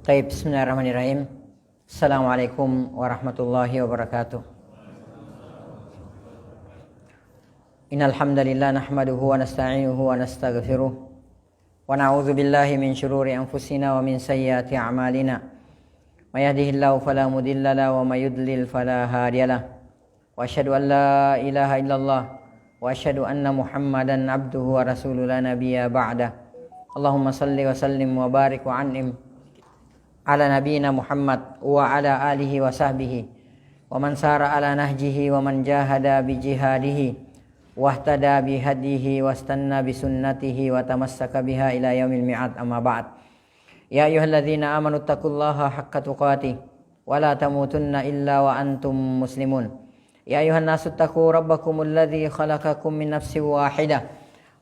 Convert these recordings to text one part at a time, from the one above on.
Taib, bismillahirrahmanirrahim. Assalamualaikum warahmatullahi wabarakatuh. Innal hamdalillah nahmaduhu wa nasta'inuhu wa nastaghfiruh wa na'udzu billahi min shururi anfusina wa min sayyiati a'malina. May yahdihillahu fala mudilla lahu wa may yudlil fala hadiyalah. Wa asyhadu an la ilaha illallah wa asyhadu anna Muhammadan abduhu wa rasuluhu la nabiyya ba'dah. Allahumma salli wa sallim wa barik wa an'im ala nabiyina Muhammad wa ala alihi wa sahbihi wa man sara ala nahjihi wa man jahada bi jihadihi wa ihtada bi hadihi wa istanna bi sunnatihi wa tamassaka biha ila yaumil mi'ad, amma ba'd. Ya ayyuhalladzina amanu taqullaha haqqa tuqatih wa la tamutunna illa wa antum muslimun. Ya ayyuhan nasu taqu rabbakumul ladzi khalaqakum min nafsin wahidah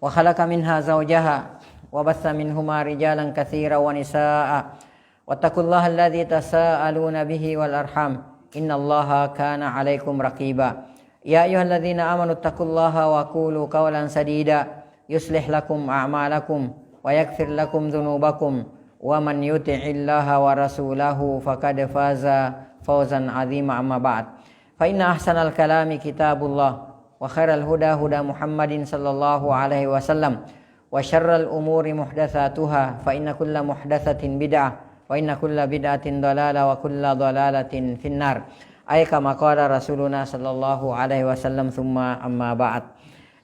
wa khalaqa minha zawjaha wa batha minhuma rijalan katsiran wa nisaa'a wattaqullaha alladzi tasaaluna bihi wal arham innallaha kana 'alaikum raqiba. Ya ayyuhalladzina amanu taqullaha wa qulu qawlan sadida yuslih lakum a'malakum wa yaghfir lakum dhunubakum wa man yuti'illaha wa rasulahu faqad faza fawzan 'azima, amma ba'd. Fa inna ahsanal kalami kitabullah wa khairal huda huda Muhammadin sallallahu alaihi wasallam wa syarral umuri muhdatsatuha fa inna kulla muhdatsatin bid'ah wa inna kulla bid'atin dalalah wa kulla dalalatin finnar. Ay kama qala Rasuluna sallallahu alaihi wasallam, thumma amma ba'd.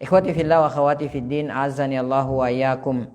Ikhwati fillah wa akhwati fiddin, azani Allahu wa iyyakum.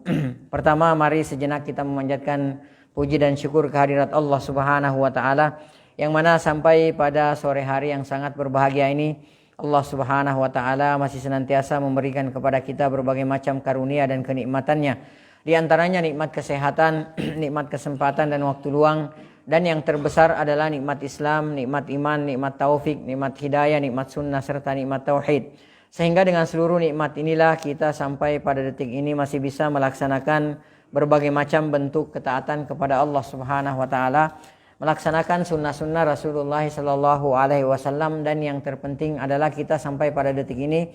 Pertama, mari sejenak kita memanjatkan puji dan syukur kehadirat Allah Subhanahu wa taala, yang mana sampai pada sore hari yang sangat berbahagia ini Allah Subhanahu wa taala masih senantiasa memberikan kepada kita berbagai macam karunia dan kenikmatannya. Di antaranya nikmat kesehatan, nikmat kesempatan dan waktu luang, dan yang terbesar adalah nikmat Islam, nikmat iman, nikmat taufik, nikmat hidayah, nikmat sunnah, serta nikmat tauhid. Sehingga dengan seluruh nikmat inilah kita sampai pada detik ini masih bisa melaksanakan berbagai macam bentuk ketaatan kepada Allah Subhanahu wa taala, melaksanakan sunnah-sunnah Rasulullah sallallahu alaihi wasallam, dan yang terpenting adalah kita sampai pada detik ini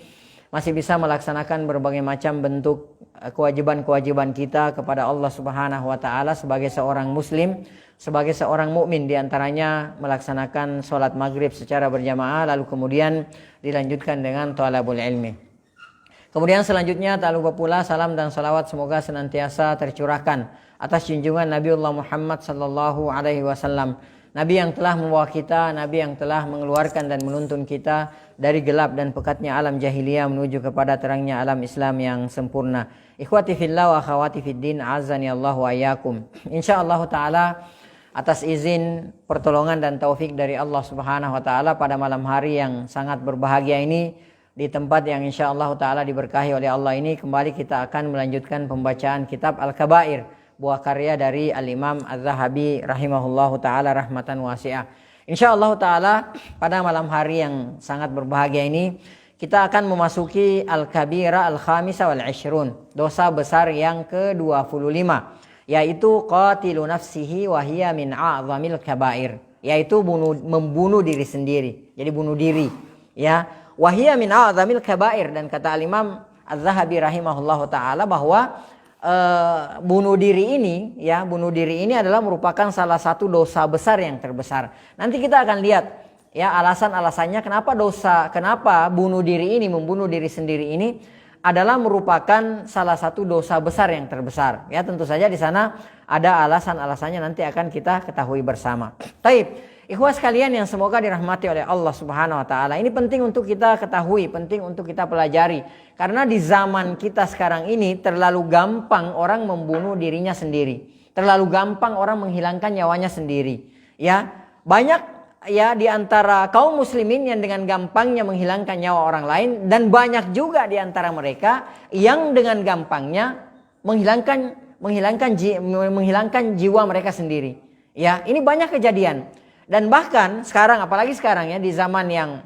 masih bisa melaksanakan berbagai macam bentuk kewajiban-kewajiban kita kepada Allah Subhanahu wa taala sebagai seorang muslim, sebagai seorang mukmin, di antaranya melaksanakan salat maghrib secara berjamaah, lalu kemudian dilanjutkan dengan thalabul ilmi. Kemudian selanjutnya tak lupa pula salam dan salawat semoga senantiasa tercurahkan atas junjungan Nabiullah Muhammad sallallahu alaihi wasallam, Nabi yang telah membawa kita, Nabi yang telah mengeluarkan dan menuntun kita dari gelap dan pekatnya alam jahiliyah menuju kepada terangnya alam Islam yang sempurna. Ikhwati fillah wa akhwati fiddin, azani Allah wa iyyakum. Insyaallah taala atas izin, pertolongan dan taufik dari Allah Subhanahu wa taala, pada malam hari yang sangat berbahagia ini, di tempat yang insyaallah taala diberkahi oleh Allah ini, kembali kita akan melanjutkan pembacaan kitab Al-Kabair, buah karya dari Al-Imam Az-Zahabi rahimahullahu ta'ala rahmatan wasi'ah. InsyaAllah ta'ala pada malam hari yang sangat berbahagia ini kita akan memasuki Al-Kabira Al-Khamisa wal-Ishrun, dosa besar yang ke-25, yaitu qatilu nafsihi wa hiya min a'zamil kabair, yaitu membunuh diri sendiri. Jadi bunuh diri, ya. Wa hiya min a'zamil kabair, dan kata Al-Imam Az-Zahabi rahimahullahu ta'ala bahwa bunuh diri ini adalah merupakan salah satu dosa besar yang terbesar. Nanti kita akan lihat ya alasan-alasannya kenapa membunuh diri sendiri ini adalah merupakan salah satu dosa besar yang terbesar. Ya, tentu saja di sana ada alasan-alasannya, nanti akan kita ketahui bersama. Taib. Ikhwah sekalian yang semoga dirahmati oleh Allah Subhanahu wa taala. Ini penting untuk kita ketahui, penting untuk kita pelajari. Karena di zaman kita sekarang ini terlalu gampang orang membunuh dirinya sendiri. Terlalu gampang orang menghilangkan nyawanya sendiri. Ya, banyak ya di antara kaum muslimin yang dengan gampangnya menghilangkan nyawa orang lain, dan banyak juga di antara mereka yang dengan gampangnya menghilangkan jiwa mereka sendiri. Ya, ini banyak kejadian. Dan bahkan sekarang, apalagi sekarang ya, di zaman yang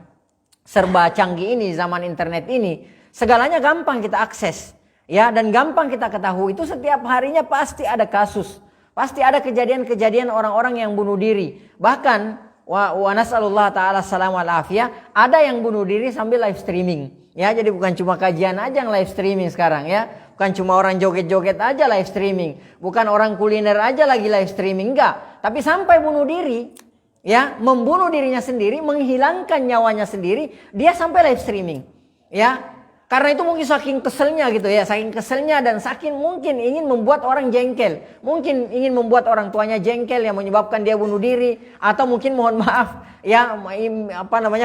serba canggih ini, zaman internet ini, segalanya gampang kita akses, ya, dan gampang kita ketahui. Itu setiap harinya pasti ada kasus, pasti ada kejadian-kejadian orang-orang yang bunuh diri. Bahkan wa nasallallahu ta'ala salam wal afiyah, ada yang bunuh diri sambil live streaming. Ya, jadi bukan cuma kajian aja yang live streaming sekarang ya. Bukan cuma orang joget-joget aja live streaming. Bukan orang kuliner aja lagi live streaming, enggak. tapi sampai bunuh diri, ya, membunuh dirinya sendiri, menghilangkan nyawanya sendiri, dia sampai live streaming, ya. Karena itu mungkin saking keselnya gitu ya, saking keselnya dan saking mungkin ingin membuat orang jengkel, mungkin ingin membuat orang tuanya jengkel yang menyebabkan dia bunuh diri, atau mungkin mohon maaf ya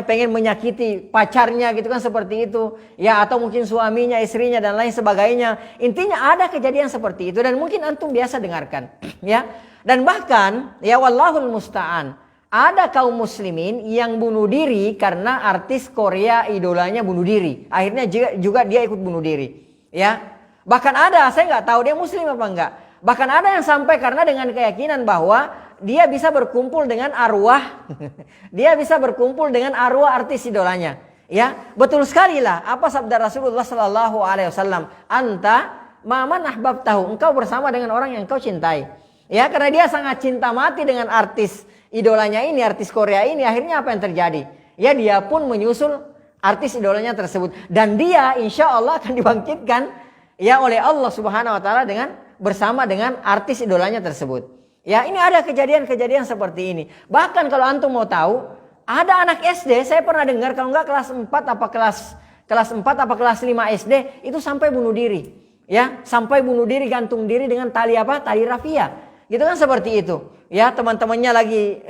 pengen menyakiti pacarnya gitu kan, seperti itu ya, atau mungkin suaminya, istrinya dan lain sebagainya. Intinya ada kejadian seperti itu dan mungkin antum biasa dengarkan ya. Dan bahkan ya wallahul musta'an, ada kaum muslimin yang bunuh diri karena artis Korea idolanya bunuh diri. Akhirnya juga dia ikut bunuh diri. Ya, bahkan ada, saya nggak tahu dia muslim apa enggak. Bahkan ada yang sampai karena dengan keyakinan bahwa dia bisa berkumpul dengan arwah, dia bisa berkumpul dengan arwah artis idolanya. Ya, betul sekali lah apa sabda Rasulullah Sallallahu Alaihi Wasallam, anta maman ahbabtahu, engkau bersama dengan orang yang engkau cintai. Ya, karena dia sangat cinta mati dengan artis idolanya ini, artis Korea ini. Akhirnya apa yang terjadi? Ya, dia pun menyusul artis idolanya tersebut. Dan dia insya Allah akan dibangkitkan ya oleh Allah Subhanahu Wa Taala bersama dengan artis idolanya tersebut. Ya, ini ada kejadian-kejadian seperti ini. Bahkan kalau antum mau tahu, ada anak SD, saya pernah dengar kalau enggak kelas 4 apa kelas 4 apa kelas 5 SD itu sampai bunuh diri. Ya, sampai bunuh diri, gantung diri dengan tali apa? Tali rafia. Gitu kan, seperti itu. Ya, teman-temannya lagi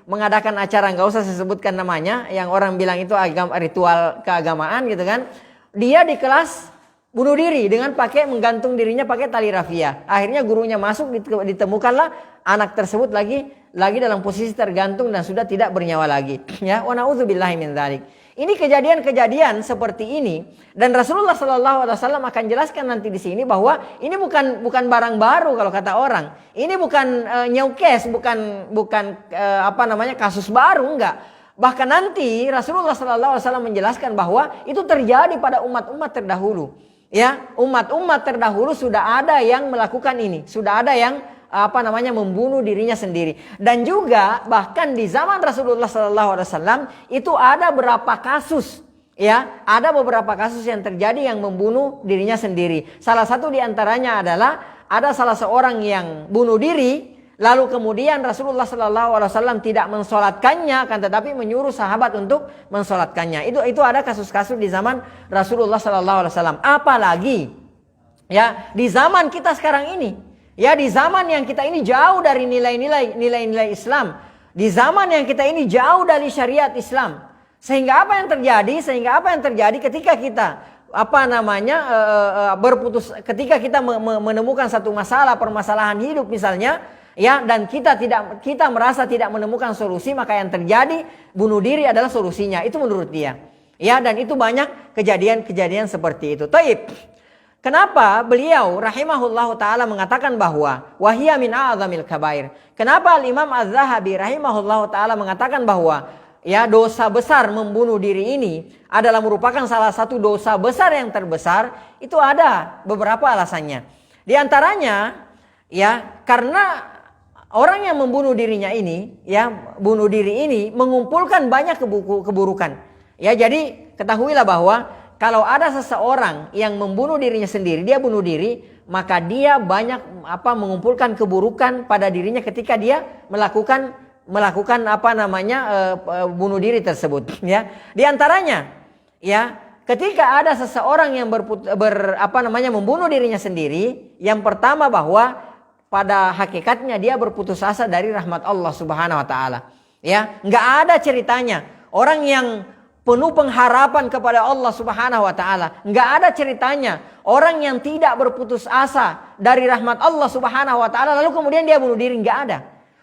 mengadakan acara, nggak usah saya sebutkan namanya, yang orang bilang itu ritual keagamaan gitu kan. Dia di kelas bunuh diri dengan menggantung dirinya pakai tali rafia. Akhirnya gurunya masuk, ditemukanlah anak tersebut lagi dalam posisi tergantung dan sudah tidak bernyawa lagi. Ya, wa na'udzubillahi min dzalik. Ini kejadian-kejadian seperti ini, dan Rasulullah Sallallahu Alaihi Wasallam akan jelaskan nanti di sini bahwa ini bukan barang baru kalau kata orang. Ini bukan new case, bukan kasus baru, enggak. Bahkan nanti Rasulullah Sallallahu Alaihi Wasallam menjelaskan bahwa itu terjadi pada umat-umat terdahulu. Ya, umat-umat terdahulu sudah ada yang melakukan ini, sudah ada yang membunuh dirinya sendiri. Dan juga bahkan di zaman Rasulullah SAW itu ada beberapa kasus, ya, ada beberapa kasus yang terjadi yang membunuh dirinya sendiri. Salah satu di antaranya adalah ada salah seorang yang bunuh diri, lalu kemudian Rasulullah SAW tidak mensolatkannya, akan tetapi menyuruh sahabat untuk mensolatkannya. Itu ada kasus-kasus di zaman Rasulullah SAW. Apalagi ya di zaman kita sekarang ini. Ya, di zaman yang kita ini jauh dari nilai-nilai Islam. Di zaman yang kita ini jauh dari syariat Islam. Sehingga apa yang terjadi ketika kita ketika kita menemukan satu permasalahan hidup misalnya, ya, dan kita merasa tidak menemukan solusi, maka yang terjadi bunuh diri adalah solusinya. Itu menurut dia. Ya, dan itu banyak kejadian-kejadian seperti itu. Taib. Kenapa beliau rahimahullahu ta'ala mengatakan bahwa wahiyya min a'zamil kabair? Kenapa Imam Az-Zahabi rahimahullahu ta'ala mengatakan bahwa ya dosa besar membunuh diri ini adalah merupakan salah satu dosa besar yang terbesar? Itu ada beberapa alasannya. Di antaranya ya karena orang yang membunuh dirinya ini, ya, bunuh diri ini mengumpulkan banyak keburukan. Ya, jadi ketahuilah bahwa kalau ada seseorang yang membunuh dirinya sendiri, dia bunuh diri, maka dia banyak mengumpulkan keburukan pada dirinya ketika dia melakukan bunuh diri tersebut. Ya, di antaranya, ya, ketika ada seseorang yang membunuh dirinya sendiri, yang pertama bahwa pada hakikatnya dia berputus asa dari rahmat Allah Subhanahu Wa Taala. Ya, nggak ada ceritanya orang yang penuh pengharapan kepada Allah Subhanahu Wa Taala. Nggak ada ceritanya orang yang tidak berputus asa dari rahmat Allah Subhanahu Wa Taala lalu kemudian dia bunuh diri. Nggak ada.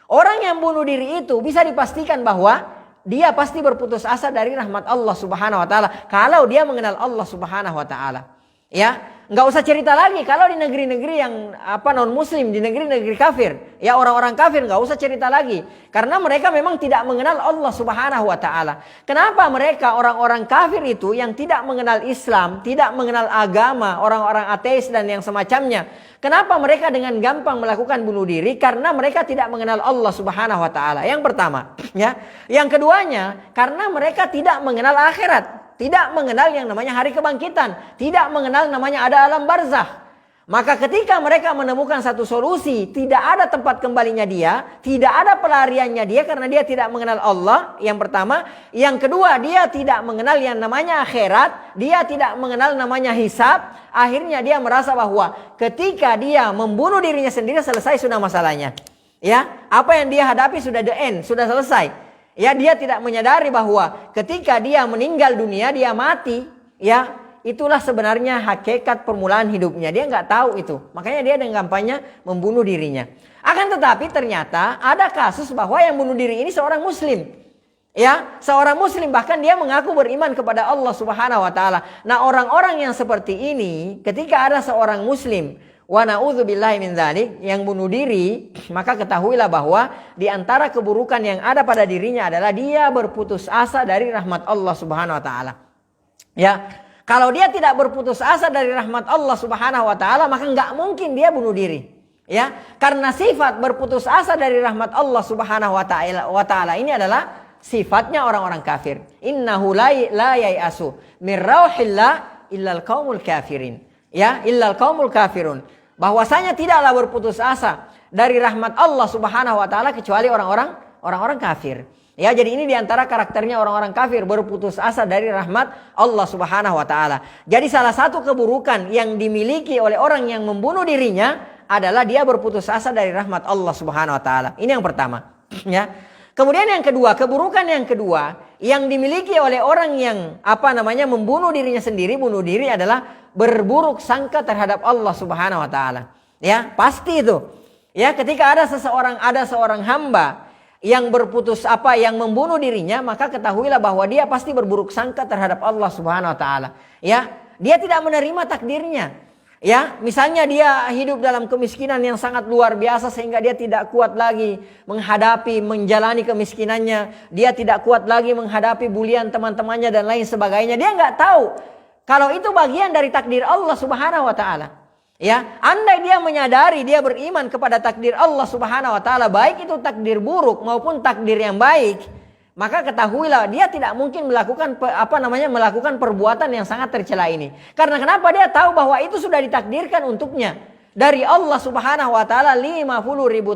Orang yang bunuh diri itu bisa dipastikan bahwa dia pasti berputus asa dari rahmat Allah Subhanahu Wa Taala kalau dia mengenal Allah Subhanahu Wa Taala. Ya, nggak usah cerita lagi kalau di negeri-negeri yang non muslim, di negeri-negeri kafir, ya, orang-orang kafir nggak usah cerita lagi karena mereka memang tidak mengenal Allah Subhanahu Wa Taala. Kenapa mereka orang-orang kafir itu yang tidak mengenal Islam, tidak mengenal agama, orang-orang ateis dan yang semacamnya, kenapa mereka dengan gampang melakukan bunuh diri? Karena mereka tidak mengenal Allah Subhanahu Wa Taala. Yang pertama, ya. Yang keduanya, karena mereka tidak mengenal akhirat. Tidak mengenal yang namanya hari kebangkitan. Tidak mengenal namanya ada alam barzakh. Maka ketika mereka menemukan satu solusi, tidak ada tempat kembalinya dia, tidak ada pelariannya dia karena dia tidak mengenal Allah, yang pertama. Yang kedua, dia tidak mengenal yang namanya akhirat, dia tidak mengenal namanya hisab. Akhirnya dia merasa bahwa ketika dia membunuh dirinya sendiri, selesai sudah masalahnya. Ya, apa yang dia hadapi sudah the end, sudah selesai. Ya, dia tidak menyadari bahwa ketika dia meninggal dunia, dia mati, ya. Itulah sebenarnya hakikat permulaan hidupnya. Dia nggak tahu itu. Makanya dia dengan gampangnya membunuh dirinya. Akan tetapi ternyata ada kasus bahwa yang bunuh diri ini seorang muslim. Ya, seorang muslim, bahkan dia mengaku beriman kepada Allah Subhanahu wa taala. Nah, orang-orang yang seperti ini ketika ada seorang muslim wa na'udzubillahi min dzalik yang bunuh diri, maka ketahuilah bahwa di antara keburukan yang ada pada dirinya adalah dia berputus asa dari rahmat Allah Subhanahu wa taala. Ya. Kalau dia tidak berputus asa dari rahmat Allah Subhanahu wa taala, maka nggak mungkin dia bunuh diri. Ya, karena sifat berputus asa dari rahmat Allah Subhanahu wa taala ini adalah sifatnya orang-orang kafir. Innahu la yai'asu mir rauhillah illal qaumul kafirin. Ya, illal qaumul kafirun. Bahwasanya tidaklah berputus asa dari rahmat Allah Subhanahu wa taala kecuali orang-orang kafir. Ya, jadi ini diantara karakternya orang-orang kafir, berputus asa dari rahmat Allah Subhanahu wa taala. Jadi salah satu keburukan yang dimiliki oleh orang yang membunuh dirinya adalah dia berputus asa dari rahmat Allah Subhanahu wa taala. Ini yang pertama, ya. Kemudian yang kedua, keburukan yang kedua yang dimiliki oleh orang yang membunuh dirinya sendiri, bunuh diri adalah berburuk sangka terhadap Allah Subhanahu wa taala. Ya, pasti itu. Ya, ketika ada seorang hamba yang yang membunuh dirinya, maka ketahuilah bahwa dia pasti berburuk sangka terhadap Allah Subhanahu wa taala. Ya, dia tidak menerima takdirnya. Ya, misalnya dia hidup dalam kemiskinan yang sangat luar biasa sehingga dia tidak kuat lagi menjalani kemiskinannya, dia tidak kuat lagi menghadapi bulian teman-temannya dan lain sebagainya. Dia nggak tahu kalau itu bagian dari takdir Allah Subhanahu wa taala. Ya, andai dia menyadari, dia beriman kepada takdir Allah Subhanahu wa taala, baik itu takdir buruk maupun takdir yang baik, maka ketahuilah dia tidak mungkin melakukan melakukan perbuatan yang sangat tercela ini. Karena kenapa? Dia tahu bahwa itu sudah ditakdirkan untuknya dari Allah Subhanahu wa taala 50.000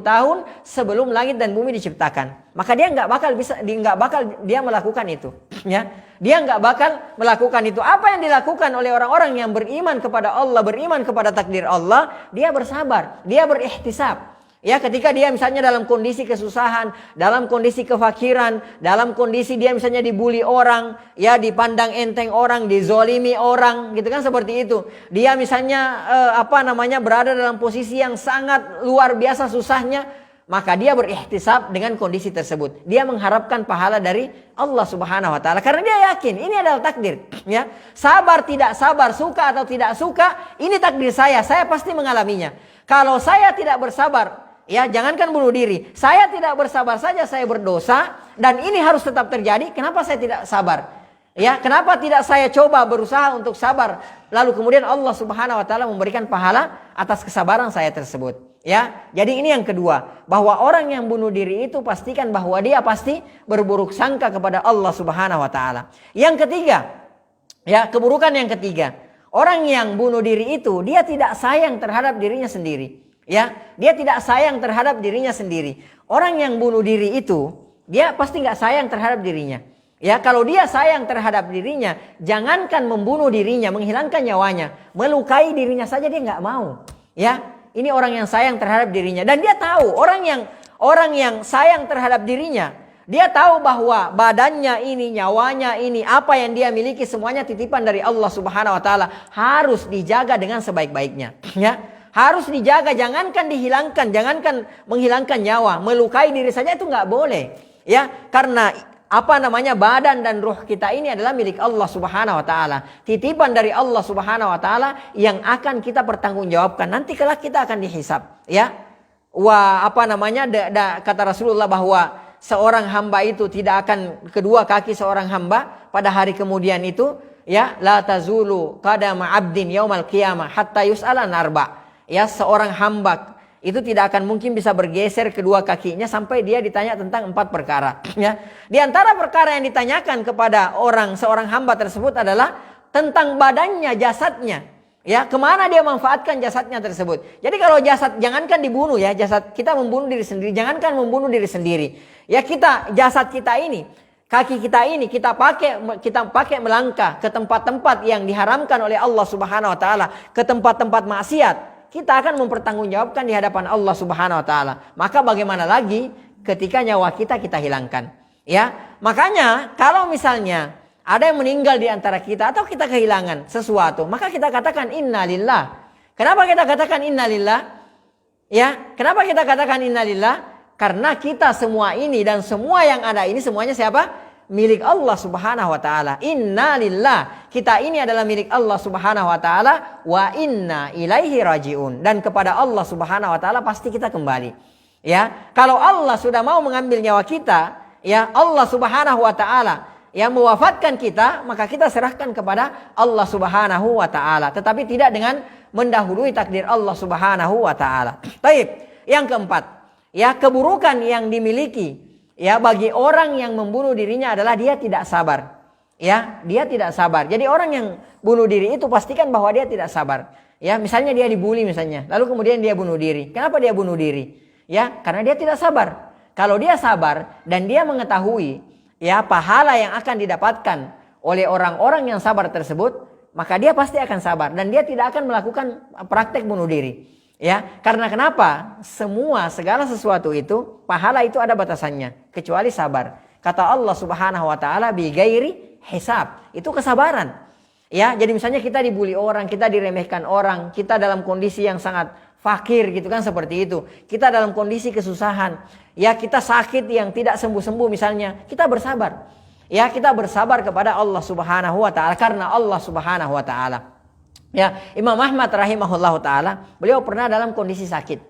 tahun sebelum langit dan bumi diciptakan. Maka dia nggak bakal dia melakukan itu, ya. Dia nggak bakal melakukan itu. Apa yang dilakukan oleh orang-orang yang beriman kepada Allah, beriman kepada takdir Allah, dia bersabar, dia berihtisab. Ya, ketika dia misalnya dalam kondisi kesusahan, dalam kondisi kefakiran, dalam kondisi dia misalnya dibuli orang, ya dipandang enteng orang, dizolimi orang, gitu kan, seperti itu. Dia misalnya berada dalam posisi yang sangat luar biasa susahnya, maka dia berihtisab dengan kondisi tersebut. Dia mengharapkan pahala dari Allah Subhanahu wa taala karena dia yakin ini adalah takdir, ya. Sabar tidak sabar, suka atau tidak suka, ini takdir saya pasti mengalaminya. Kalau saya tidak bersabar, ya jangankan bunuh diri, saya tidak bersabar saja saya berdosa dan ini harus tetap terjadi. Kenapa saya tidak sabar? Ya, kenapa tidak saya coba berusaha untuk sabar, lalu kemudian Allah Subhanahu wa taala memberikan pahala atas kesabaran saya tersebut. Ya, jadi ini yang kedua, bahwa orang yang bunuh diri itu pastikan bahwa dia pasti berburuk sangka kepada Allah Subhanahu wa taala. Yang ketiga, ya, keburukan yang ketiga, orang yang bunuh diri itu dia tidak sayang terhadap dirinya sendiri. Ya, dia tidak sayang terhadap dirinya sendiri. Orang yang bunuh diri itu dia pasti nggak sayang terhadap dirinya. Ya, kalau dia sayang terhadap dirinya, jangankan membunuh dirinya, menghilangkan nyawanya, melukai dirinya saja dia nggak mau. Ya, ini orang yang sayang terhadap dirinya dan dia tahu orang yang sayang terhadap dirinya, dia tahu bahwa badannya ini, nyawanya ini, apa yang dia miliki semuanya titipan dari Allah Subhanahu wa taala, harus dijaga dengan sebaik-baiknya. Ya, harus dijaga, jangankan dihilangkan, jangankan menghilangkan nyawa, melukai diri saja itu nggak boleh. Ya, karena badan dan ruh kita ini adalah milik Allah Subhanahu wa taala. Titipan dari Allah Subhanahu wa taala yang akan kita pertanggungjawabkan. Nanti kelak kita akan dihisab, ya. Kata Rasulullah bahwa seorang hamba itu tidak akan, kedua kaki seorang hamba pada hari kemudian itu, ya, la tazulu qadama 'abdin yaumal qiyamah hatta yus'ala narba. Ya, seorang hamba itu tidak akan mungkin bisa bergeser kedua kakinya sampai dia ditanya tentang 4 perkara. Ya. Di antara perkara yang ditanyakan kepada seorang hamba tersebut adalah tentang badannya, jasadnya. Ya, kemana dia manfaatkan jasadnya tersebut. Jadi kalau jasad, jangankan dibunuh ya, jasad kita membunuh diri sendiri, jangankan membunuh diri sendiri. Ya, jasad kita ini, kaki kita ini kita pakai melangkah ke tempat-tempat yang diharamkan oleh Allah Subhanahu wa taala, ke tempat-tempat maksiat, kita akan mempertanggungjawabkan di hadapan Allah Subhanahu wa taala. Maka bagaimana lagi ketika nyawa kita hilangkan? Ya, makanya kalau misalnya ada yang meninggal di antara kita atau kita kehilangan sesuatu, maka kita katakan innalillah. Kenapa kita katakan innalillah? Ya, kenapa kita katakan innalillah? Karena kita semua ini dan semua yang ada ini semuanya siapa? Milik Allah Subhanahu wa taala. Innalillah. Kita ini adalah milik Allah Subhanahu wa taala wa inna ilaihi rajiun. Dan kepada Allah Subhanahu wa taala pasti kita kembali. Ya, kalau Allah sudah mau mengambil nyawa kita, ya Allah Subhanahu wa taala yang mewafatkan kita, maka kita serahkan kepada Allah Subhanahu wa taala, tetapi tidak dengan mendahului takdir Allah Subhanahu wa taala. Baik, yang keempat, ya keburukan yang dimiliki ya bagi orang yang membunuh dirinya adalah dia tidak sabar. Ya, dia tidak sabar. Jadi orang yang bunuh diri itu pastikan bahwa dia tidak sabar. Ya, misalnya dia dibully misalnya, lalu kemudian dia bunuh diri. Kenapa dia bunuh diri? Ya, karena dia tidak sabar. Kalau dia sabar dan dia mengetahui ya pahala yang akan didapatkan oleh orang-orang yang sabar tersebut, maka dia pasti akan sabar dan dia tidak akan melakukan praktek bunuh diri. Ya, karena kenapa? Segala sesuatu itu pahala itu ada batasannya, kecuali sabar. Kata Allah Subhanahu wa taala bi ghairi hisab. Itu kesabaran. Ya, jadi misalnya kita dibully orang, kita diremehkan orang, kita dalam kondisi yang sangat fakir gitu kan, seperti itu. Kita dalam kondisi kesusahan. Ya, kita sakit yang tidak sembuh-sembuh misalnya, kita bersabar. Ya, kita bersabar kepada Allah Subhanahu wa taala karena Allah Subhanahu wa taala. Ya, Imam Ahmad rahimahullahu taala, beliau pernah dalam kondisi sakit.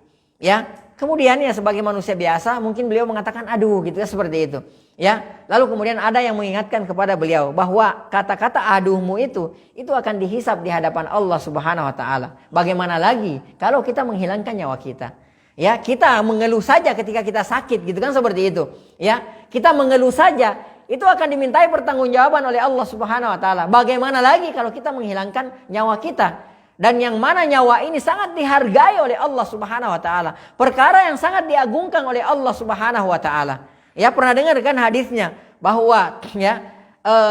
Ya, kemudian ya sebagai manusia biasa mungkin beliau mengatakan aduh gitu ya, seperti itu. Ya, lalu kemudian ada yang mengingatkan kepada beliau bahwa kata-kata aduhmu itu akan dihisab di hadapan Allah Subhanahu wa taala. Bagaimana lagi kalau kita menghilangkan nyawa kita? Ya, kita mengeluh saja ketika kita sakit gitu kan, seperti itu. Ya, kita mengeluh saja itu akan dimintai pertanggungjawaban oleh Allah Subhanahu wa taala. Bagaimana lagi kalau kita menghilangkan nyawa kita? Dan yang mana nyawa ini sangat dihargai oleh Allah Subhanahu wa taala. Perkara yang sangat diagungkan oleh Allah Subhanahu wa taala. Ya, pernah dengar kan hadisnya bahwa ya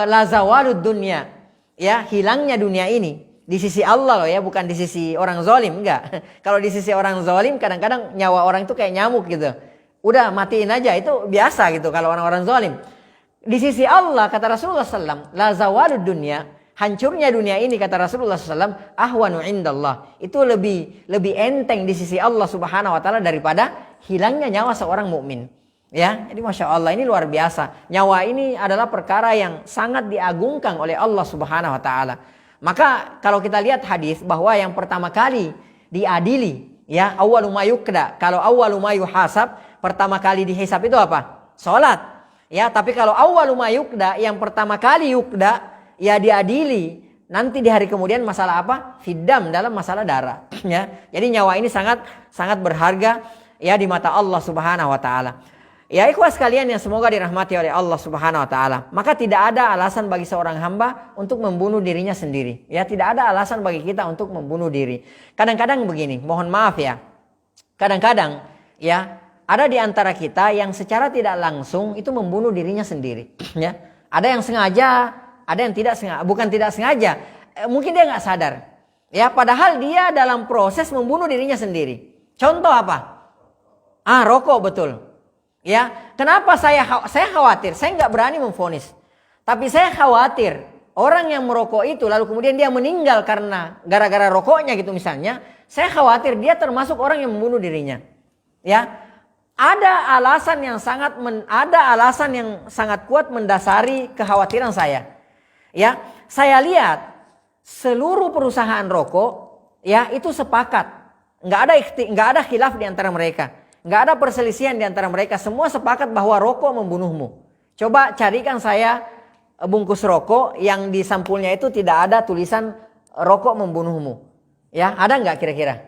la zawalud dunya, ya hilangnya dunia ini di sisi Allah loh ya, bukan di sisi orang zalim, enggak. Kalau di sisi orang zalim kadang-kadang nyawa orang itu kayak nyamuk gitu. Udah matiin aja, itu biasa gitu kalau orang-orang zalim. Di sisi Allah kata Rasulullah SAW, la zawalud dunya, hancurnya dunia ini kata Rasulullah SAW, ahwanu indallah. Itu lebih enteng di sisi Allah Subhanahu wa taala daripada hilangnya nyawa seorang mukmin. Ya, jadi Masya Allah ini luar biasa. Nyawa ini adalah perkara yang sangat diagungkan oleh Allah Subhanahu wa taala. Maka kalau kita lihat hadis bahwa yang pertama kali diadili, ya awwalu ma yukda, kalau awwalu ma yuhasab, pertama kali dihisab itu apa? Salat. Ya, tapi kalau awwalu ma yukda, yang pertama kali yukda, ya diadili nanti di hari kemudian masalah apa? Fiddam, dalam masalah darah. Ya, jadi nyawa ini sangat berharga ya di mata Allah Subhanahu wa taala. Ya ikhwah sekalian yang semoga dirahmati oleh Allah Subhanahu wa taala. Maka tidak ada alasan bagi seorang hamba untuk membunuh dirinya sendiri. Ya, tidak ada alasan bagi kita untuk membunuh diri. Kadang-kadang begini, mohon maaf ya. Kadang-kadang ya ada di antara kita yang secara tidak langsung itu membunuh dirinya sendiri. Ya, ada yang sengaja, ada yang tidak sengaja, bukan tidak sengaja. Mungkin dia nggak sadar. Ya, padahal dia dalam proses membunuh dirinya sendiri. Contoh apa? Rokok, betul. Ya, kenapa saya khawatir? Saya nggak berani memvonis, tapi saya khawatir orang yang merokok itu lalu kemudian dia meninggal karena gara-gara rokoknya gitu misalnya. Saya khawatir dia termasuk orang yang membunuh dirinya. Ya, ada alasan yang sangat kuat mendasari kekhawatiran saya. Ya, saya lihat seluruh perusahaan rokok ya itu sepakat, nggak ada khilaf di antara mereka. Nggak ada perselisihan di antara mereka. Semua sepakat bahwa rokok membunuhmu. Coba carikan saya bungkus rokok yang di sampulnya itu tidak ada tulisan rokok membunuhmu. Ya, ada nggak kira-kira?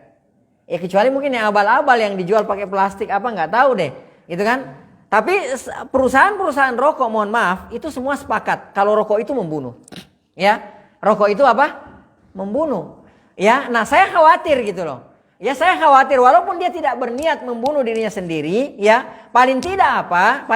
Ya kecuali mungkin yang abal-abal yang dijual pakai plastik apa nggak tahu deh, gitu kan? Tapi perusahaan-perusahaan rokok, mohon maaf, itu semua sepakat kalau rokok itu membunuh. Ya, rokok itu apa? Membunuh. Ya, nah saya khawatir gitu loh. Ya saya khawatir walaupun dia tidak berniat membunuh dirinya sendiri, ya paling tidak apa,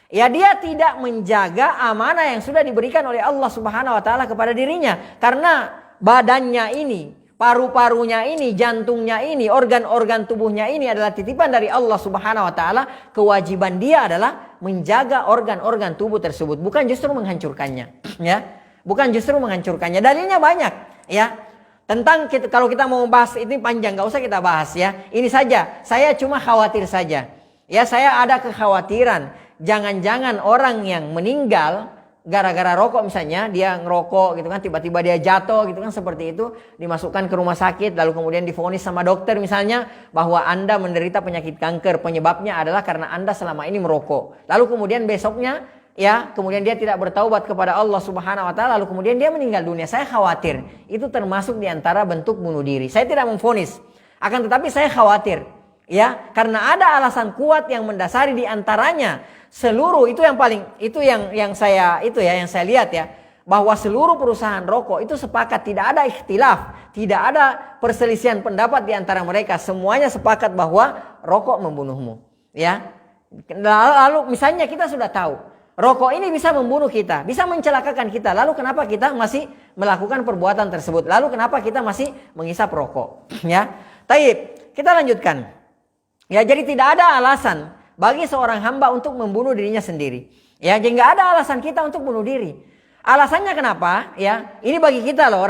ya dia tidak menjaga amanah yang sudah diberikan oleh Allah Subhanahu Wa Taala kepada dirinya. Karena badannya ini, paru-parunya ini, jantungnya ini, organ-organ tubuhnya ini adalah titipan dari Allah Subhanahu Wa Taala. Kewajiban dia adalah menjaga organ-organ tubuh tersebut, bukan justru menghancurkannya. Ya, bukan justru menghancurkannya. Dalilnya banyak, ya. Tentang kalau kita mau bahas ini panjang, gak usah kita bahas ya. Ini saja, saya cuma khawatir saja. Ya saya ada kekhawatiran, jangan-jangan orang yang meninggal gara-gara rokok misalnya, dia ngerokok gitu kan, tiba-tiba dia jatuh gitu kan, seperti itu, dimasukkan ke rumah sakit, lalu kemudian divonis sama dokter misalnya, bahwa Anda menderita penyakit kanker, penyebabnya adalah karena Anda selama ini merokok. Lalu kemudian besoknya, ya, kemudian dia tidak bertaubat kepada Allah Subhanahu Wa Taala, lalu kemudian dia meninggal dunia. Saya khawatir itu termasuk diantara bentuk bunuh diri. Saya tidak memvonis, akan tetapi saya khawatir, ya, karena ada alasan kuat yang mendasari diantaranya seluruh yang saya lihat ya, bahwa seluruh perusahaan rokok itu sepakat, tidak ada ikhtilaf, tidak ada perselisihan pendapat diantara mereka, semuanya sepakat bahwa rokok membunuhmu, ya. Lalu misalnya kita sudah tahu rokok ini bisa membunuh kita, bisa mencelakakan kita. Lalu kenapa kita masih melakukan perbuatan tersebut? Lalu kenapa kita masih menghisap rokok? Ya, taib. Kita lanjutkan. Ya, jadi tidak ada alasan bagi seorang hamba untuk membunuh dirinya sendiri. Ya, jadi nggak ada alasan kita untuk bunuh diri. Alasannya kenapa? Ya, ini bagi kita loh,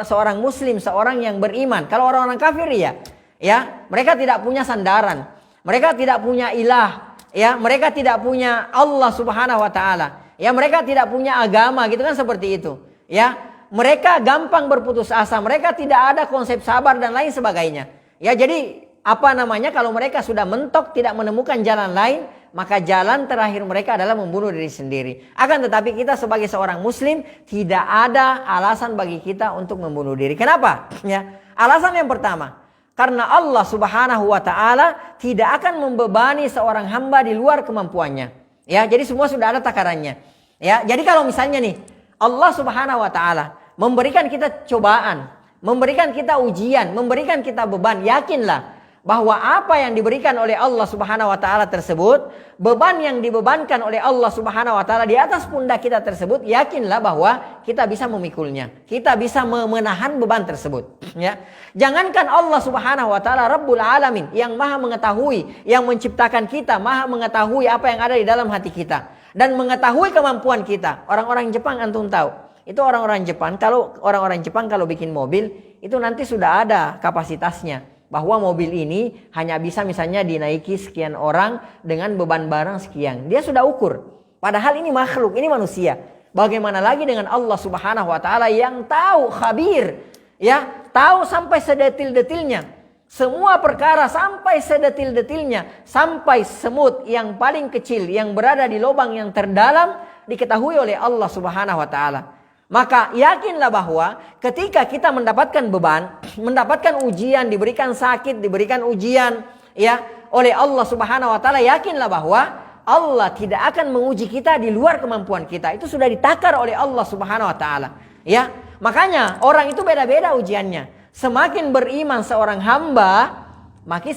seorang Muslim, seorang yang beriman. Kalau orang-orang kafir ya, mereka tidak punya sandaran, mereka tidak punya ilah. Ya, mereka tidak punya Allah Subhanahu Wa Taala. Ya, mereka tidak punya agama gitu kan, seperti itu. Ya, mereka gampang berputus asa. Mereka tidak ada konsep sabar dan lain sebagainya. Ya, jadi kalau mereka sudah mentok tidak menemukan jalan lain, maka jalan terakhir mereka adalah membunuh diri sendiri. Akan tetapi kita sebagai seorang Muslim tidak ada alasan bagi kita untuk membunuh diri. Kenapa? Ya, alasan yang pertama, karena Allah Subhanahu Wa Taala tidak akan membebani seorang hamba di luar kemampuannya. Ya, jadi semua sudah ada takarannya. Ya, jadi kalau misalnya nih Allah Subhanahu Wa Taala memberikan kita cobaan, memberikan kita ujian, memberikan kita beban, yakinlah bahwa apa yang diberikan oleh Allah Subhanahu Wa Taala tersebut, beban yang dibebankan oleh Allah Subhanahu Wa Taala di atas pundak kita tersebut, yakinlah bahwa kita bisa memikulnya, kita bisa menahan beban tersebut. Ya, jangankan Allah Subhanahu Wa Taala Rabbul Alamin yang maha mengetahui, yang menciptakan kita, maha mengetahui apa yang ada di dalam hati kita dan mengetahui kemampuan kita. Orang-orang Jepang antum tahu, itu orang-orang Jepang kalau bikin mobil itu nanti sudah ada kapasitasnya. Bahwa mobil ini hanya bisa misalnya dinaiki sekian orang dengan beban barang sekian. Dia sudah ukur. Padahal ini makhluk, ini manusia. Bagaimana lagi dengan Allah Subhanahu Wa Taala yang tahu, khabir, ya, tahu sampai sedetil-detilnya. Semua perkara sampai sedetil-detilnya, sampai semut yang paling kecil yang berada di lubang yang terdalam diketahui oleh Allah Subhanahu Wa Taala. Maka yakinlah bahwa ketika kita mendapatkan beban, mendapatkan ujian, diberikan sakit, diberikan ujian ya oleh Allah Subhanahu Wa Taala, yakinlah bahwa Allah tidak akan menguji kita di luar kemampuan kita. Itu sudah ditakar oleh Allah Subhanahu Wa Taala. Ya, makanya orang itu beda-beda ujiannya. Semakin beriman seorang hamba, maka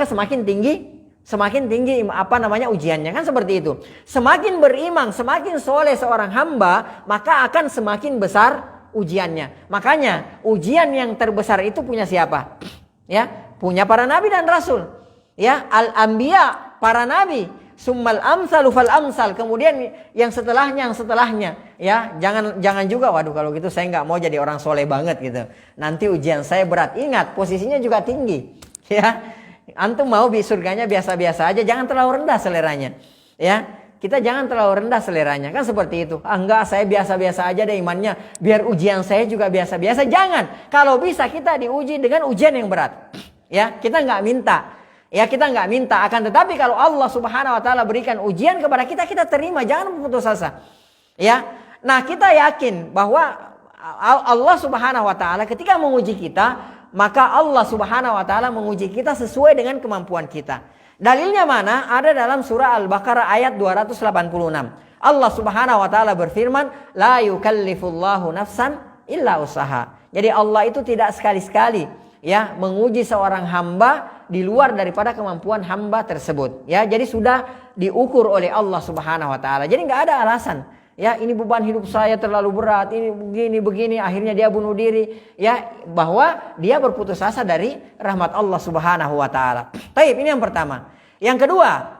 semakin tinggi ujiannya, kan seperti itu. Semakin beriman, semakin soleh seorang hamba, maka akan semakin besar ujiannya. Makanya ujian yang terbesar itu punya siapa? Ya, punya para nabi dan rasul. Ya, al-anbiya, para nabi, summal amsalu fal amsal, kemudian yang setelahnya. Ya, jangan juga, waduh kalau gitu saya nggak mau jadi orang soleh banget gitu. Nanti ujian saya berat. Ingat, posisinya juga tinggi. Ya. Antum mau surganya biasa-biasa aja, jangan terlalu rendah seleranya. Ya, kita jangan terlalu rendah seleranya, kan seperti itu. Enggak, saya biasa-biasa aja deh imannya, biar ujian saya juga biasa-biasa. Jangan. Kalau bisa kita diuji dengan ujian yang berat. Ya, kita nggak minta. Ya, kita nggak minta. Akan tetapi kalau Allah Subhanahu Wa Taala berikan ujian kepada kita, kita terima, jangan putus asa. Ya, nah kita yakin bahwa Allah Subhanahu Wa Taala ketika menguji kita, maka Allah Subhanahu Wa Taala menguji kita sesuai dengan kemampuan kita. Dalilnya mana? Ada dalam surah Al-Baqarah ayat 286. Allah Subhanahu Wa Taala berfirman, la yukallifullahu nafsan illa usaha. Jadi Allah itu tidak sekali-sekali ya menguji seorang hamba di luar daripada kemampuan hamba tersebut. Ya, jadi sudah diukur oleh Allah Subhanahu wa taala. Jadi enggak ada alasan. Ya, ini beban hidup saya terlalu berat, ini begini, akhirnya dia bunuh diri, ya, bahwa dia berputus asa dari rahmat Allah Subhanahu wa taala. Baik, ini yang pertama. Yang kedua,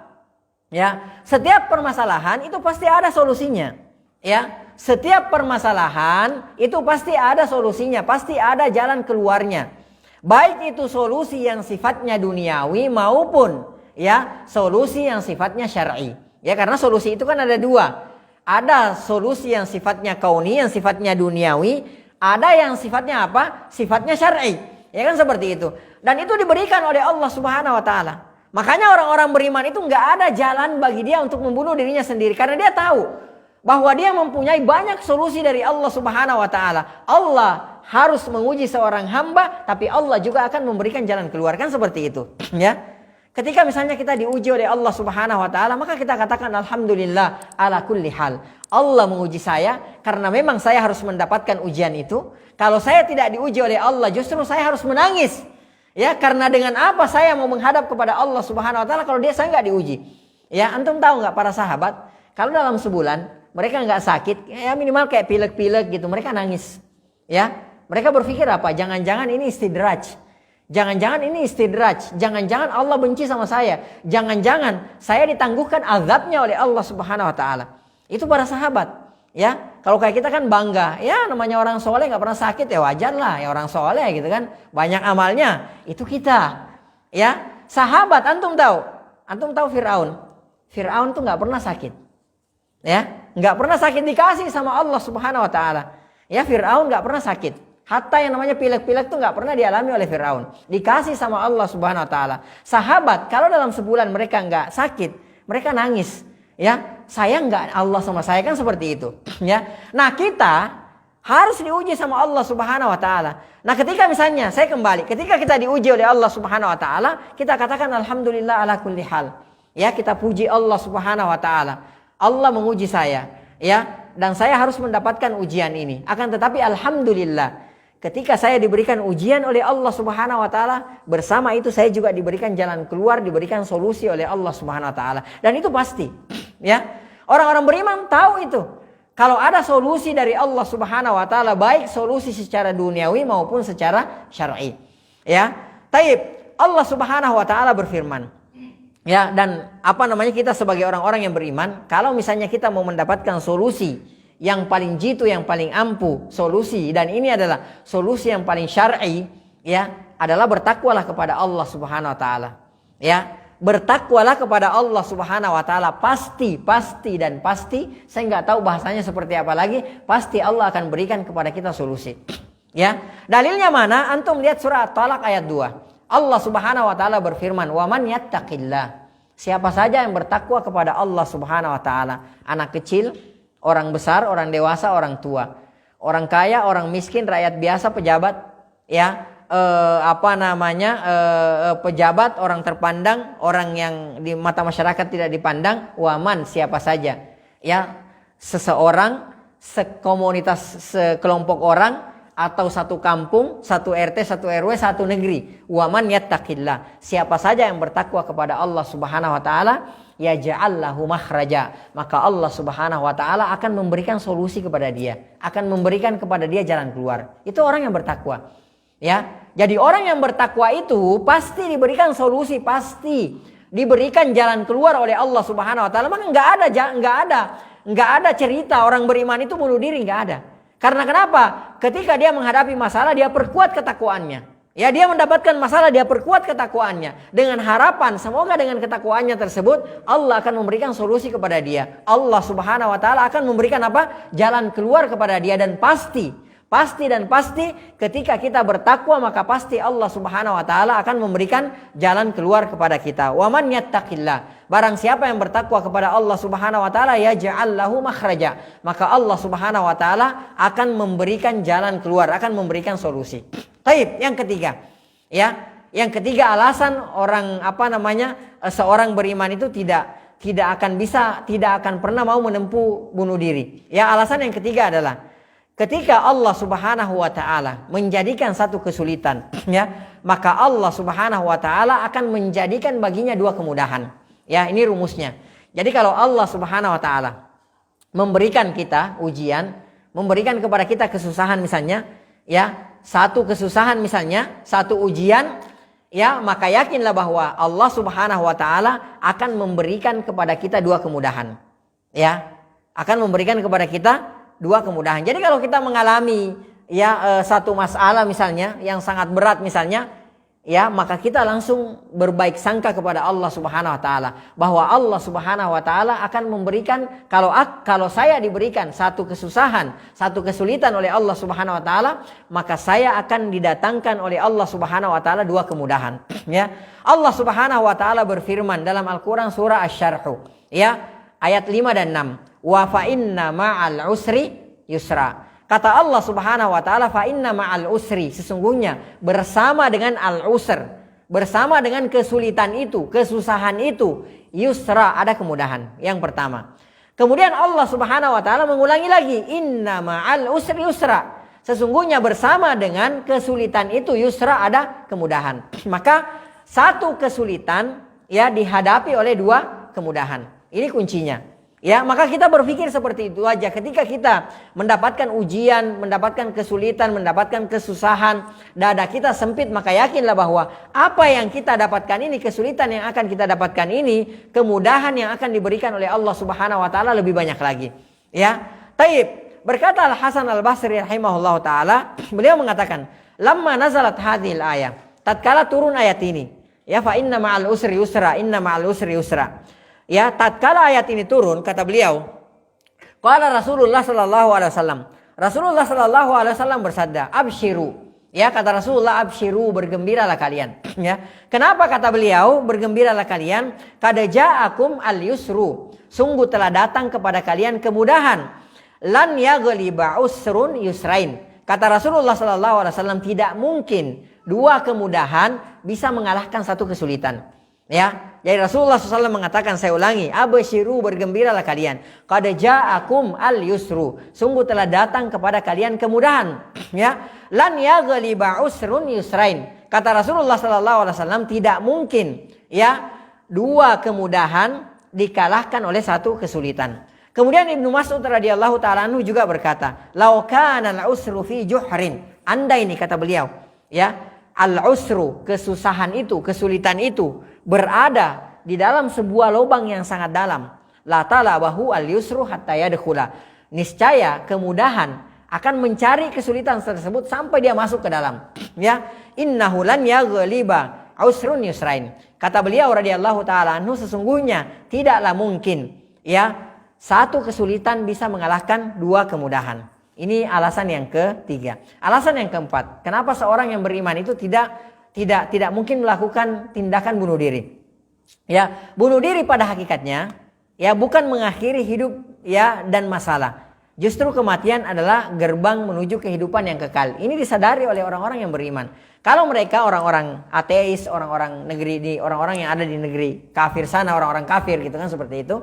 ya, setiap permasalahan itu pasti ada solusinya. Ya, setiap permasalahan itu pasti ada solusinya, pasti ada jalan keluarnya. Baik itu solusi yang sifatnya duniawi maupun ya solusi yang sifatnya syar'i. Ya, karena solusi itu kan ada dua. Ada solusi yang sifatnya kauni, yang sifatnya duniawi. Ada yang sifatnya apa? Sifatnya syar'i. Ya kan seperti itu. Dan itu diberikan oleh Allah Subhanahu wa taala. Makanya orang-orang beriman itu nggak ada jalan bagi dia untuk membunuh dirinya sendiri. Karena dia tahu bahwa dia mempunyai banyak solusi dari Allah Subhanahu wa taala. Allah harus menguji seorang hamba, tapi Allah juga akan memberikan jalan keluar. Kan seperti itu. Ya. Ketika misalnya kita diuji oleh Allah Subhanahu wa taala, maka kita katakan alhamdulillah ala kulli hal. Allah menguji saya karena memang saya harus mendapatkan ujian itu. Kalau saya tidak diuji oleh Allah, justru saya harus menangis. Ya, karena dengan apa saya mau menghadap kepada Allah Subhanahu wa taala kalau saya enggak diuji? Ya, antum tahu enggak para sahabat, kalau dalam sebulan mereka enggak sakit, ya minimal kayak pilek-pilek gitu, mereka nangis. Ya, mereka berpikir apa? Jangan-jangan ini istidraj. Jangan-jangan ini istidraj, jangan-jangan Allah benci sama saya, jangan-jangan saya ditangguhkan azabnya oleh Allah Subhanahu wa taala. Itu para sahabat, ya. Kalau kayak kita kan bangga, ya namanya orang soleh nggak pernah sakit, ya wajar lah, ya orang soleh gitu kan, banyak amalnya. Itu kita, ya. Sahabat, antum tahu Fir'aun. Fir'aun tuh nggak pernah sakit, ya, nggak pernah sakit, dikasih sama Allah Subhanahu wa taala. Ya, Fir'aun nggak pernah sakit. Hatta yang namanya pilek-pilek itu nggak pernah dialami oleh Fir'aun. Dikasih sama Allah Subhanahu wa taala. Sahabat, kalau dalam sebulan mereka nggak sakit, mereka nangis. Ya, sayang nggak Allah sama saya, kan seperti itu. Ya. Nah, kita harus diuji sama Allah Subhanahu wa taala. Nah, ketika misalnya saya kembali, ketika kita diuji oleh Allah Subhanahu wa taala, kita katakan alhamdulillah ala kulli hal. Ya, kita puji Allah Subhanahu wa taala. Allah menguji saya, ya, dan saya harus mendapatkan ujian ini. Akan tetapi alhamdulillah, ketika saya diberikan ujian oleh Allah Subhanahu wa taala, bersama itu saya juga diberikan jalan keluar, diberikan solusi oleh Allah Subhanahu wa taala. Dan itu pasti, ya. Orang-orang beriman tahu itu. Kalau ada solusi dari Allah Subhanahu wa taala, baik solusi secara duniawi maupun secara syar'i. Ya. Taib, Allah Subhanahu wa taala berfirman. Ya, dan kita sebagai orang-orang yang beriman, kalau misalnya kita mau mendapatkan solusi yang paling jitu, yang paling ampuh solusi, dan ini adalah solusi yang paling syar'i, ya, adalah bertakwalah kepada Allah Subhanahu wa taala. Ya, bertakwalah kepada Allah Subhanahu wa taala, pasti dan pasti, saya nggak tahu bahasanya seperti apa lagi, pasti Allah akan berikan kepada kita solusi. Ya, dalilnya mana? Antum lihat surah At-Talaq ayat 2. Allah Subhanahu wa taala berfirman, "Wa man yattaqillah." Siapa saja yang bertakwa kepada Allah Subhanahu wa taala, anak kecil, orang besar, orang dewasa, orang tua, orang kaya, orang miskin, rakyat biasa, pejabat, ya, pejabat, orang terpandang, orang yang di mata masyarakat tidak dipandang, waman, siapa saja, ya, seseorang, sekomunitas, sekelompok orang, atau satu kampung, satu RT, satu RW, satu negeri. Waman yattaqillah, siapa saja yang bertakwa kepada Allah Subhanahu wa taala, yaj'al lahu makhraja, maka Allah Subhanahu wa taala akan memberikan solusi kepada dia, akan memberikan kepada dia jalan keluar. Itu orang yang bertakwa. Ya, jadi orang yang bertakwa itu pasti diberikan solusi, pasti diberikan jalan keluar oleh Allah Subhanahu wa taala. Maka enggak ada cerita orang beriman itu bunuh diri, enggak ada. Karena kenapa? Ketika dia menghadapi masalah, dia perkuat ketakwaannya. Ya, dia mendapatkan masalah, dia perkuat ketakwaannya. Dengan harapan, semoga dengan ketakwaannya tersebut, Allah akan memberikan solusi kepada dia. Allah Subhanahu wa ta'ala akan memberikan apa? Jalan keluar kepada dia. Dan pasti ketika kita bertakwa, maka pasti Allah Subhanahu wa ta'ala akan memberikan jalan keluar kepada kita. Wa man yattaqillah, barang siapa yang bertakwa kepada Allah Subhanahu wa ta'ala, yaj'al lahu makhraja, maka Allah Subhanahu wa ta'ala akan memberikan jalan keluar, akan memberikan solusi. Baik, yang ketiga, ya, yang ketiga alasan orang seorang beriman itu tidak akan pernah mau menempuh bunuh diri. Ya, alasan yang ketiga adalah ketika Allah Subhanahu wa taala menjadikan satu kesulitan, ya, maka Allah Subhanahu wa taala akan menjadikan baginya dua kemudahan. Ya, ini rumusnya. Jadi kalau Allah Subhanahu wa taala memberikan kita ujian, memberikan kepada kita kesusahan misalnya, ya, satu kesusahan misalnya, satu ujian, ya, maka yakinlah bahwa Allah Subhanahu wa taala akan memberikan kepada kita dua kemudahan. Ya, akan memberikan kepada kita dua kemudahan. Jadi kalau kita mengalami satu masalah misalnya yang sangat berat misalnya, ya, maka kita langsung berbaik sangka kepada Allah Subhanahu wa taala bahwa Allah Subhanahu wa taala akan memberikan, kalau saya diberikan satu kesusahan, satu kesulitan oleh Allah Subhanahu wa taala, maka saya akan didatangkan oleh Allah Subhanahu wa taala dua kemudahan. Ya. Allah Subhanahu wa taala berfirman dalam Al-Qur'an surah Asy-Syarh, ya, ayat 5 dan 6. Wa fa inna ma'al usri yusra. Kata Allah Subhanahu wa taala, fa inna ma'al usri, sesungguhnya bersama dengan al-usr, bersama dengan kesulitan itu, kesusahan itu, yusra, ada kemudahan. Yang pertama. Kemudian Allah Subhanahu wa taala mengulangi lagi, inna ma'al usri yusra. Sesungguhnya bersama dengan kesulitan itu, yusra, ada kemudahan. Maka satu kesulitan, ya, dihadapi oleh dua kemudahan. Ini kuncinya. Ya, maka kita berpikir seperti itu aja. Ketika kita mendapatkan ujian, mendapatkan kesulitan, mendapatkan kesusahan, dada kita sempit, maka yakinlah bahwa apa yang kita dapatkan ini, kesulitan yang akan kita dapatkan ini, kemudahan yang akan diberikan oleh Allah Subhanahu wa taala lebih banyak lagi. Ya. Taib, berkata Al-Hasan Al-Basri rahimahullah taala, beliau mengatakan, "Lamma nazalat hadhil ayah." Tatkala turun ayat ini, ya, fa inna ma'al usri yusra, inna ma'al usri yusra. Ya, tatkala ayat ini turun, kata beliau, qala Rasulullah sallallahu alaihi wasallam. Rasulullah sallallahu alaihi wasallam bersabda, "Absyiru." Ya, kata Rasulullah, "Absyiru, bergembiralah kalian." Ya. Kenapa kata beliau, "Bergembiralah kalian"? Qad ja'akum al-yusru. Sungguh telah datang kepada kalian kemudahan. Lan yaghliba usrun yusrain. Kata Rasulullah sallallahu alaihi wasallam, tidak mungkin dua kemudahan bisa mengalahkan satu kesulitan. Ya, jadi Rasulullah SAW mengatakan, saya ulangi, absyiru, bergembiralah kalian. Qad ja'akum al-yusru. Sungguh telah datang kepada kalian kemudahan. Ya, lan yaghliba usrun yusrain. Kata Rasulullah SAW, tidak mungkin, ya, dua kemudahan dikalahkan oleh satu kesulitan. Kemudian Ibnu Mas'ud radhiyallahu ta'ala anhu juga berkata, "Lau kana al-usru fi juhrin." Andai ini, kata beliau, ya, al-usru, kesusahan itu, kesulitan itu berada di dalam sebuah lubang yang sangat dalam, la talabahu al-yusru hatta yadkhula. Niscaya kemudahan akan mencari kesulitan tersebut sampai dia masuk ke dalam. Ya, innahu lan yaghliba usrun yusrain. Kata beliau radhiyallahu taala anhu, sesungguhnya tidaklah mungkin, ya, satu kesulitan bisa mengalahkan dua kemudahan. Ini alasan yang ketiga. Alasan yang keempat, kenapa seorang yang beriman itu tidak mungkin melakukan tindakan bunuh diri. Ya, bunuh diri pada hakikatnya, ya, bukan mengakhiri hidup, ya, dan masalah. Justru kematian adalah gerbang menuju kehidupan yang kekal. Ini disadari oleh orang-orang yang beriman. Kalau mereka orang-orang ateis, orang-orang yang ada di negeri kafir sana, orang-orang kafir gitu kan, seperti itu,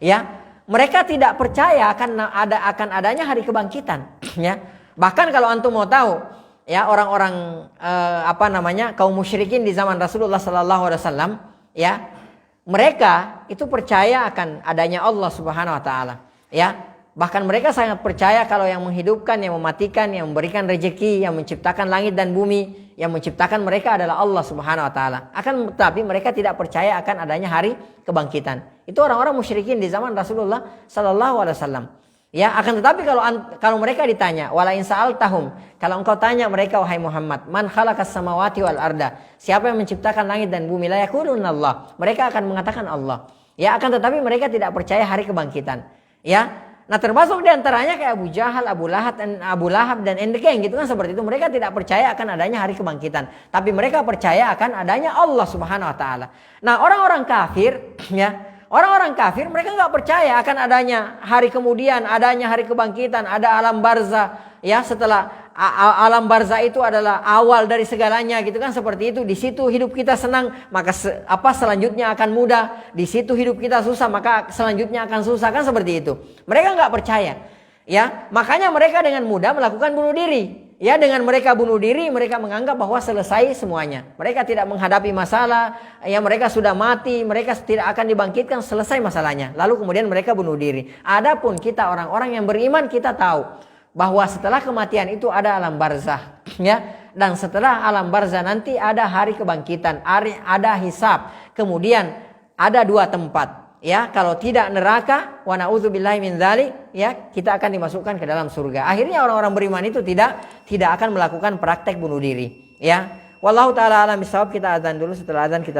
ya, mereka tidak percaya akan adanya hari kebangkitan. Ya, bahkan kalau antum mau tahu, ya, orang-orang kaum musyrikin di zaman Rasulullah sallallahu alaihi wasallam, ya, mereka itu percaya akan adanya Allah Subhanahu wa taala, ya. Bahkan mereka sangat percaya kalau yang menghidupkan, yang mematikan, yang memberikan rezeki, yang menciptakan langit dan bumi, yang menciptakan mereka adalah Allah Subhanahu wa taala. Tetapi mereka tidak percaya akan adanya hari kebangkitan. Itu orang-orang musyrikin di zaman Rasulullah sallallahu alaihi wasallam. Ya, akan tetapi kalau mereka ditanya, wala in sa'altahum, kalau engkau tanya mereka, wahai Muhammad, man khalaqas samawati wal arda, siapa yang menciptakan langit dan bumi, la yaquluna Allah, mereka akan mengatakan Allah. Ya, akan tetapi mereka tidak percaya hari kebangkitan. Ya. Nah, termasuk diantaranya kayak Abu Jahal, Abu Lahab dan geng gitu kan, seperti itu. Mereka tidak percaya akan adanya hari kebangkitan, tapi mereka percaya akan adanya Allah Subhanahu wa taala. Nah, orang-orang kafir, ya, orang-orang kafir mereka nggak percaya akan adanya hari kemudian, adanya hari kebangkitan, ada alam barzah, ya, setelah alam barzah itu adalah awal dari segalanya gitu kan, seperti itu. Di situ hidup kita senang, maka selanjutnya akan mudah. Di situ hidup kita susah, maka selanjutnya akan susah kan, seperti itu. Mereka nggak percaya. Ya, makanya mereka dengan mudah melakukan bunuh diri. Ya, dengan mereka bunuh diri, mereka menganggap bahwa selesai semuanya. Mereka tidak menghadapi masalah, ya mereka sudah mati, mereka tidak akan dibangkitkan, selesai masalahnya. Lalu kemudian mereka bunuh diri. Adapun kita orang-orang yang beriman, kita tahu bahwa setelah kematian itu ada alam barzah, ya. Dan setelah alam barzah nanti ada hari kebangkitan, ada hisab. Kemudian ada dua tempat. Ya, kalau tidak neraka, wa na'udzubillahi min dzalik, ya, kita akan dimasukkan ke dalam surga. Akhirnya orang-orang beriman itu tidak akan melakukan praktek bunuh diri, ya. Wallahu taala alam bisawab. Kita azan dulu, setelah azan kita